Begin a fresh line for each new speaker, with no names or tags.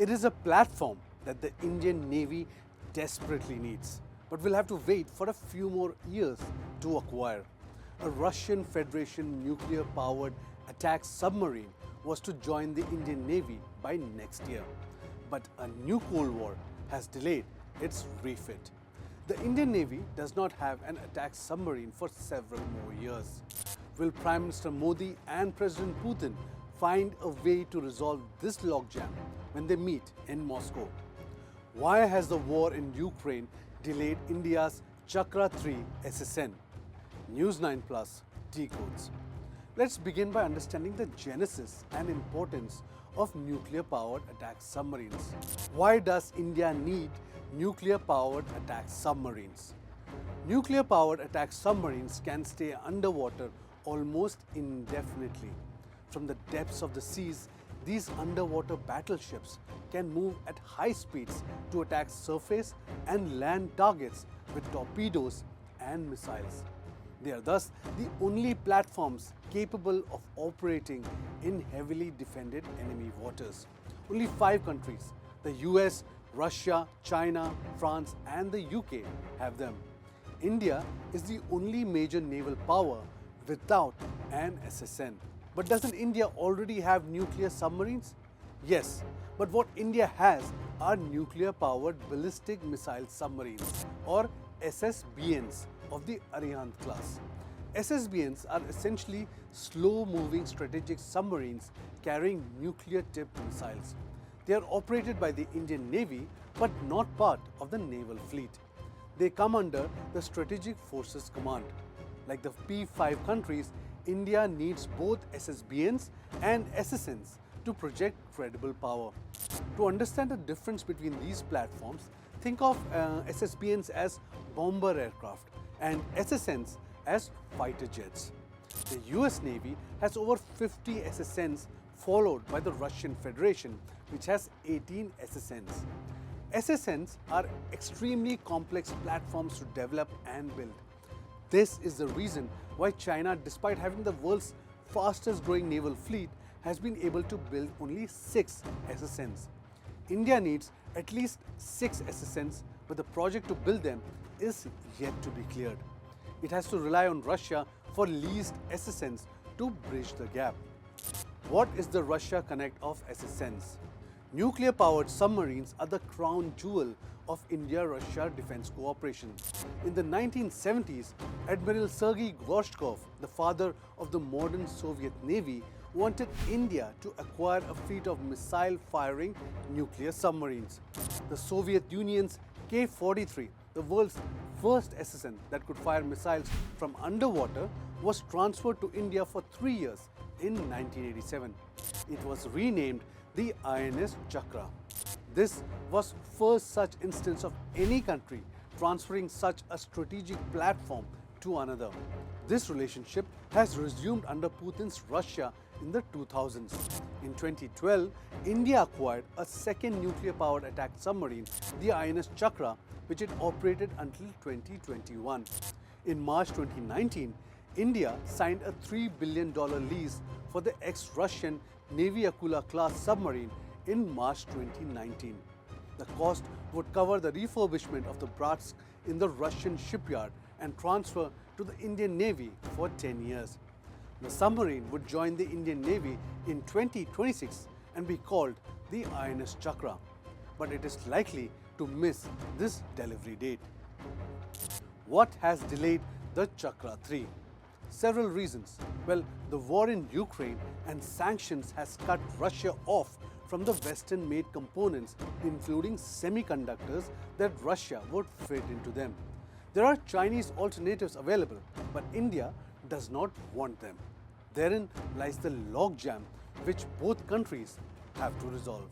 It is a platform that the Indian Navy desperately needs, but will have to wait for a few more years to acquire. A Russian Federation nuclear-powered attack submarine was to join the Indian Navy by next year. But a new Cold War has delayed its refit. The Indian Navy does not have an attack submarine for several more years. Will Prime Minister Modi and President Putin find a way to resolve this logjam when they meet in Moscow? Why has the war in Ukraine delayed India's Chakra-3 SSN? News9 Plus Decodes. Let's begin by understanding the genesis and importance of nuclear-powered attack submarines. Why does India need nuclear-powered attack submarines? Nuclear-powered attack submarines can stay underwater almost indefinitely. From the depths of the seas, these underwater battleships can move at high speeds to attack surface and land targets with torpedoes and missiles. They are thus the only platforms capable of operating in heavily defended enemy waters. Only 5 countries, the US, Russia, China, France and the UK have them. India is the only major naval power without an SSN. But doesn't India already have nuclear submarines? Yes, but what India has are nuclear-powered ballistic missile submarines or SSBNs of the Arihant class. SSBNs are essentially slow-moving strategic submarines carrying nuclear-tipped missiles. They are operated by the Indian Navy but not part of the naval fleet. They come under the Strategic Forces Command. Like the P5 countries, India needs both SSBNs and SSNs to project credible power. To understand the difference between these platforms, think of SSBNs as bomber aircraft and SSNs as fighter jets. The US Navy has over 50 SSNs, followed by the Russian Federation, which has 18 SSNs. SSNs are extremely complex platforms to develop and build. This is the reason why China, despite having the world's fastest growing naval fleet, has been able to build only 6 SSNs. India needs at least 6 SSNs, but the project to build them is yet to be cleared. It has to rely on Russia for leased SSNs to bridge the gap. What is the Russia Connect of SSNs? Nuclear-powered submarines are the crown jewel of India-Russia defense cooperation. In the 1970s, Admiral Sergei Gorshkov, the father of the modern Soviet Navy, wanted India to acquire a fleet of missile-firing nuclear submarines. The Soviet Union's K-43, the world's first SSN that could fire missiles from underwater, was transferred to India for 3 years in 1987. It was renamed the INS Chakra. This was first such instance of any country transferring such a strategic platform to another. This relationship has resumed under Putin's Russia in the 2000s. In 2012, India acquired a second nuclear-powered attack submarine, the INS Chakra, which it operated until 2021. In March 2019, India signed a $3 billion lease for the ex-Russian Navy Akula class submarine in March 2019. The cost would cover the refurbishment of the Bratsk in the Russian shipyard and transfer to the Indian Navy for 10 years. The submarine would join the Indian Navy in 2026 and be called the INS Chakra, but it is likely to miss this delivery date. What has delayed the Chakra-3? Several reasons. Well, the war in Ukraine and sanctions has cut Russia off from the Western-made components, including semiconductors that Russia would fit into them. There are Chinese alternatives available, but India does not want them. Therein lies the logjam which both countries have to resolve.